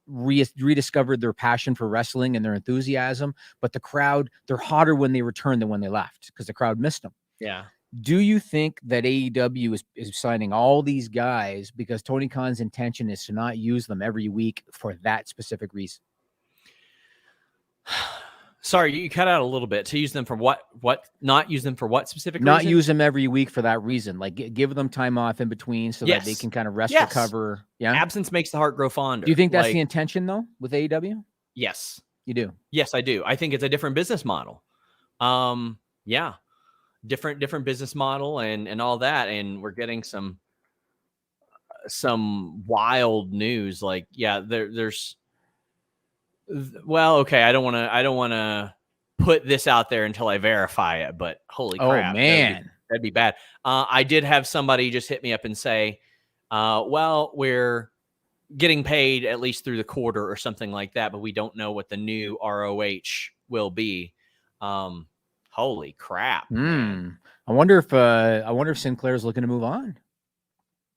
rediscover their passion for wrestling and their enthusiasm, but the crowd, they're hotter when they return than when they left because the crowd missed them. Yeah. Do you think that AEW is signing all these guys because Tony Khan's intention is to not use them every week for that specific reason? Sorry, you cut out a little bit. To use them for what? Not use them for what specific reason? Not use them every week for that reason. Like give them time off in between so that they can kind of rest, recover. Yeah. Absence makes the heart grow fonder. Do you think that's the intention though with AEW? Yes. You do? Yes, I do. I think it's a different business model. Yeah. Different business model and all that. And we're getting some wild news. Like, there's well, okay, I don't want to put this out there until I verify it, but holy crap. Oh man, that'd be bad. I did have somebody just hit me up and say, well, we're getting paid at least through the quarter or something like that, but we don't know what the new ROH will be. Holy crap. I wonder if Sinclair's looking to move on.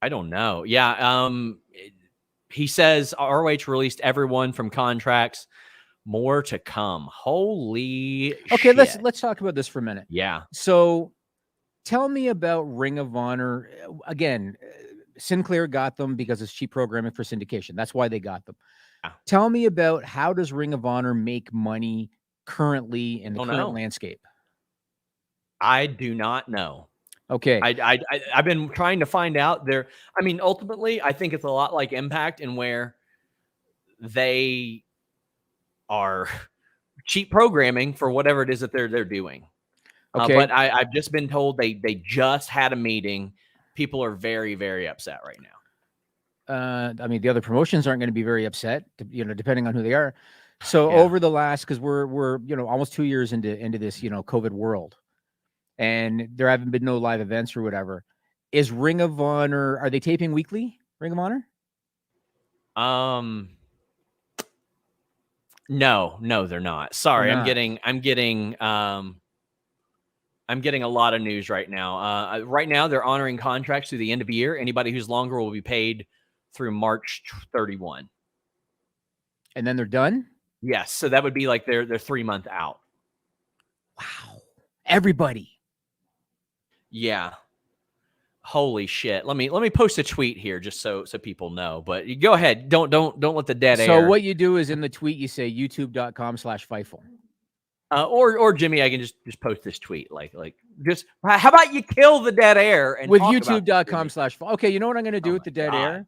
I don't know. Yeah. He says ROH released everyone from contracts. More to come. Holy shit. Let's talk about this for a minute. Yeah. So tell me about Ring of Honor. Again, Sinclair got them because it's cheap programming for syndication. That's why they got them. Yeah. Tell me about how does Ring of Honor make money currently in the current landscape? I do not know. Okay. I've been trying to find out there. I mean, ultimately, I think it's a lot like Impact in where they are cheap programming for whatever it is that they're doing. Okay. But I've just been told they just had a meeting. People are very, very upset right now. I mean, the other promotions aren't going to be very upset, depending on who they are. So over the last, because we're almost 2 years into this COVID world, and there haven't been no live events or whatever. Is Ring of Honor, are they taping weekly? Ring of Honor? No, they're not. Sorry, I'm getting a lot of news right now. Right now, they're honoring contracts through the end of the year. Anybody who's longer will be paid through March 31. And then they're done? Yes. So that would be like they're 3 months out. Wow. Everybody. Yeah. Holy shit. Let me post a tweet here just so people know. But you go ahead. Don't let the dead air. So what you do is in the tweet you say youtube.com/Fightful. Or Jimmy, I can just post this tweet. Like just how about you kill the dead air and with youtube.com/. Okay, you know what I'm gonna do with the dead air?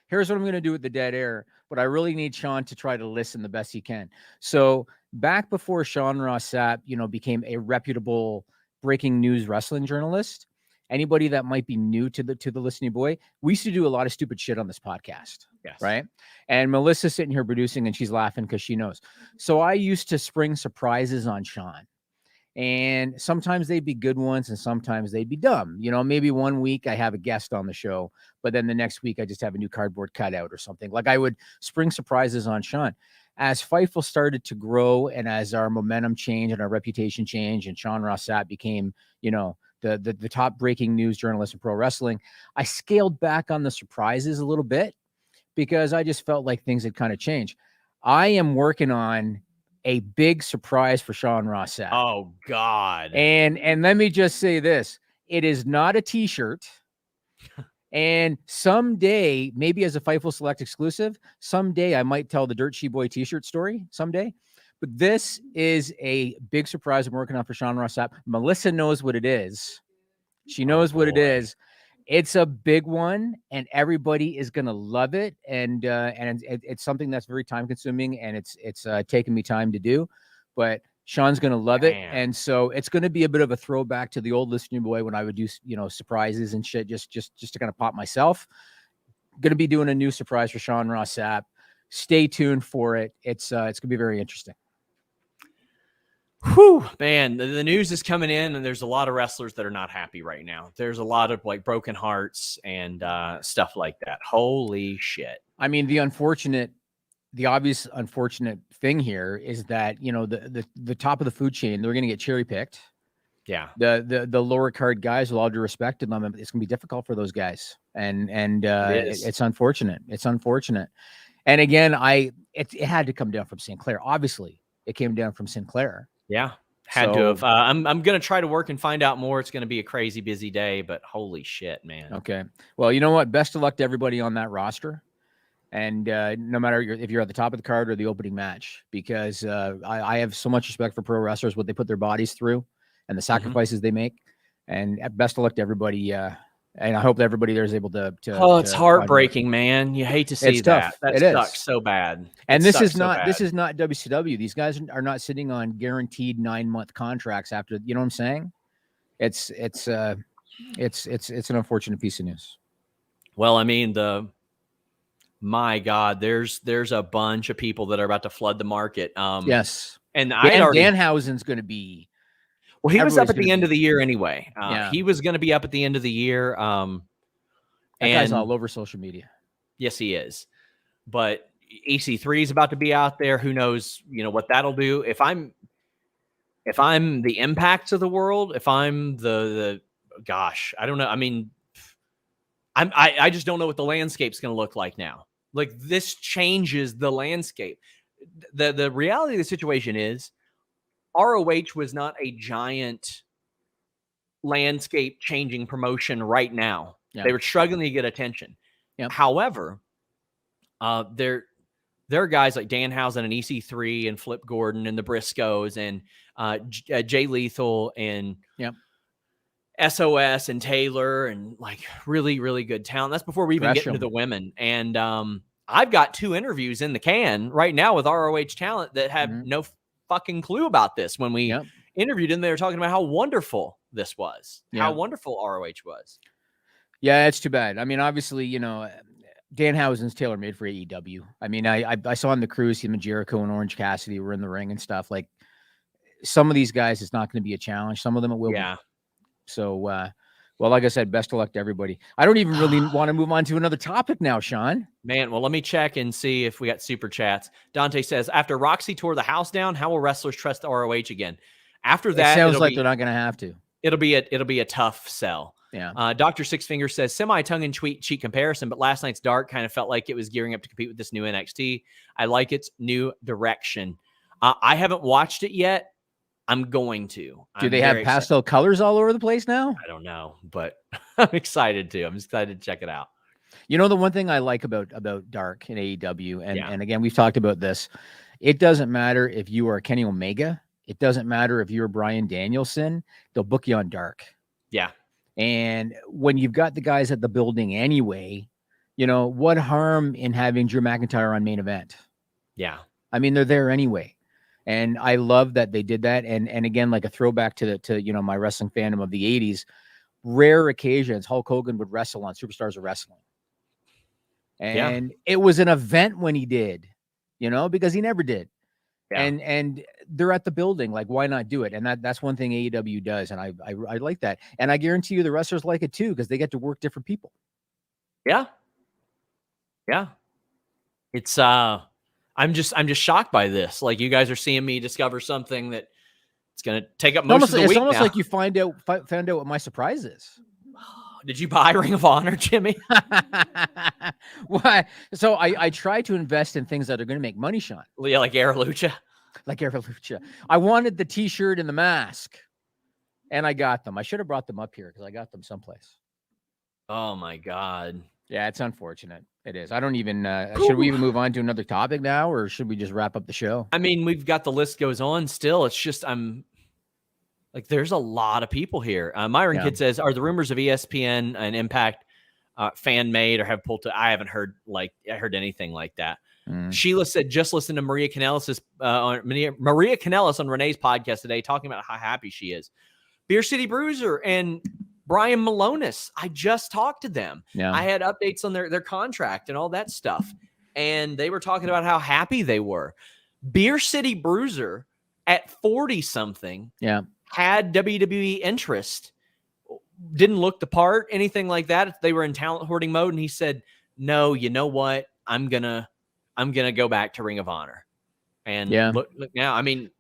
Here's what I'm gonna do with the dead air. But I really need Sean to try to listen the best he can. So back before Sean Ross Sapp, became a reputable breaking news wrestling journalist, anybody that might be new to the listening boy, we used to do a lot of stupid shit on this podcast. Yes. Right. And Melissa's sitting here producing and she's laughing because she knows. So I used to spring surprises on Sean. And sometimes they'd be good ones and sometimes they'd be dumb. Maybe one week I have a guest on the show, but then the next week I just have a new cardboard cutout or something. Like I would spring surprises on Sean. As Fightful started to grow and as our momentum changed and our reputation changed and Sean Ross Sapp became, the top breaking news journalist in pro wrestling, I scaled back on the surprises a little bit. because I just felt like things had kind of changed. I am working on a big surprise for Sean Ross Sapp. Oh God. And let me just say this. It is not a t-shirt. And someday, maybe as a Fightful Select exclusive, someday I might tell the Dirt She Boy t-shirt story someday. But this is a big surprise I'm working on for Sean Ross Sapp. Melissa knows what it is. She knows what it is. It's a big one, and everybody is going to love it. And it's something that's very time consuming, and it's taken me time to do, but Sean's going to love it. And so it's going to be a bit of a throwback to the old listening boy when I would do, surprises and shit, just to kind of pop myself. Going to be doing a new surprise for Sean Ross Sapp. Stay tuned for it. It's going to be very interesting. Whew, man, the news is coming in, and there's a lot of wrestlers that are not happy right now. There's a lot of like broken hearts and stuff like that. Holy shit. I mean, the obvious unfortunate thing here is that, the top of the food chain, they're going to get cherry picked. Yeah. The lower card guys, with all due respect to them, it's going to be difficult for those guys. And it's unfortunate. It's unfortunate. And again, it had to come down from Sinclair. Obviously, it came down from Sinclair. Yeah, had to have. I'm going to try to work and find out more. It's going to be a crazy busy day, but holy shit, man. Okay. Well, you know what? Best of luck to everybody on that roster. And no matter if you're at the top of the card or the opening match, because I have so much respect for pro wrestlers, what they put their bodies through and the sacrifices they make. And best of luck to everybody. And I hope that everybody there is able to it's heartbreaking, man. You hate to see that. That sucks so bad. And this is not WCW. These guys are not sitting on guaranteed 9-month contracts after, you know what I'm saying? It's an unfortunate piece of news. Well, I mean, my God, there's a bunch of people that are about to flood the market. Yes. And Danhausen's going to be. Well, he was up at the end of the year anyway. He was going to be up at the end of the year. That guy's all over social media. Yes, he is. But EC3 is about to be out there. Who knows, what that'll do. If I'm the Impacts of the world, if I'm the gosh, I don't know. I mean, I just don't know what the landscape's going to look like now. Like, this changes the landscape. The reality of the situation is, ROH was not a giant landscape changing promotion right now. Yeah. They were struggling to get attention. Yep. However, there are guys like Danhausen and EC3 and Flip Gordon and the Briscoes and Jay Lethal and SOS and Taylor and like really, really good talent. That's before we even get into the women. And I've got 2 interviews in the can right now with ROH talent that have no fucking clue about this. When we interviewed them, they were talking about how wonderful this was, how wonderful ROH was. Yeah, it's too bad. I mean, obviously, Danhausen's tailor-made for AEW. I mean, I saw on the cruise, him and Jericho and Orange Cassidy were in the ring and stuff. Like, some of these guys, it's not going to be a challenge. Some of them it will be. So, well, like I said, best of luck to everybody. I don't even really want to move on to another topic now, Sean. Man, well, let me check and see if we got super chats. Dante says, after Roxy tore the house down, how will wrestlers trust ROH again? After that, it sounds like they're not going to have to. It'll be a tough sell. Yeah. Dr. Six Fingers says, semi tongue-in-cheek comparison, but last night's Dark kind of felt like it was gearing up to compete with this new NXT. I like its new direction. I haven't watched it yet. I'm going to. Do they have pastel colors all over the place now? I don't know, but I'm excited to. I'm excited to check it out. The one thing I like about Dark in AEW, and again, we've talked about this, it doesn't matter if you are Kenny Omega. It doesn't matter if you're Bryan Danielson. They'll book you on Dark. Yeah. And when you've got the guys at the building anyway, what harm in having Drew McIntyre on main event? Yeah. I mean, they're there anyway. And I love that they did that. And again, like a throwback to my wrestling fandom of the 80s, rare occasions Hulk Hogan would wrestle on Superstars of Wrestling. And it was an event when he did, because he never did. Yeah. And they're at the building. Like, why not do it? And that's one thing AEW does. And I like that. And I guarantee you the wrestlers like it too, because they get to work different people. Yeah. Yeah. It's, I'm just shocked by this. Like, you guys are seeing me discover something that it's going to take up most of the week. It's almost now. like you found out what my surprise is. Did you buy Ring of Honor, Jimmy? Why? So I try to invest in things that are going to make money, Sean. Yeah, like Air Lucha. Like Evolucha. I wanted the T-shirt and the mask, and I got them. I should have brought them up here because I got them someplace. Oh my God. Yeah, it's unfortunate. It is. I don't even. Should we even move on to another topic now, or should we just wrap up the show? I mean, we've got the list goes on still. It's just like, there's a lot of people here. Myron Kidd says, "Are the rumors of ESPN and Impact fan made or have pulled to?" I haven't heard anything like that. Sheila said, "Just listen to Maria Kanellis on Renee's podcast today, talking about how happy she is." Beer City Bruiser and Brian Malonis, I just talked to them. Yeah. I had updates on their contract and all that stuff, and they were talking about how happy they were. Beer City Bruiser at 40 something, had WWE interest, didn't look the part, anything like that. They were in talent hoarding mode, and he said, "No, you know what? I'm gonna go back to Ring of Honor." And look now. I mean,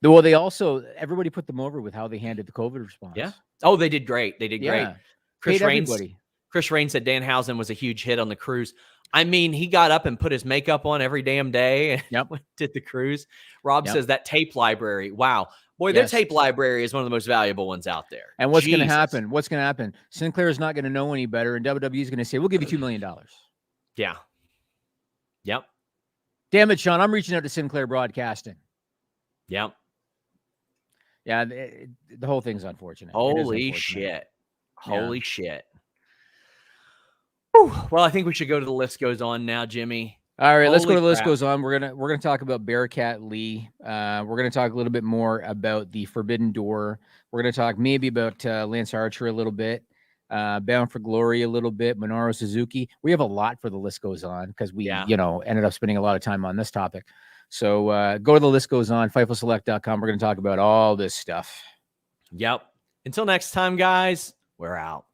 well, they also everybody put them over with how they handled the COVID response. Yeah. Oh, they did great. They did great. Chris Rain said Danhausen was a huge hit on the cruise. I mean, he got up and put his makeup on every damn day and did the cruise. Rob says that tape library. Wow. Boy, their tape library is one of the most valuable ones out there. And what's going to happen? What's going to happen? Sinclair is not going to know any better, and WWE is going to say, "We'll give you $2 million." Yeah. Yep. Damn it, Sean. I'm reaching out to Sinclair Broadcasting. Yep. Yeah, the whole thing's unfortunate. Holy shit. Holy shit. Whew. Well, I think we should go to the list goes on now, Jimmy. All right, let's go to the list goes on. We're gonna talk about Bearcat Lee. We're gonna talk a little bit more about the Forbidden Door. We're gonna talk maybe about Lance Archer a little bit, Bound for Glory a little bit, Minoru Suzuki. We have a lot for the list goes on because we ended up spending a lot of time on this topic. So go to the list goes on, FightfulSelect.com. We're going to talk about all this stuff. Yep. Until next time, guys, we're out.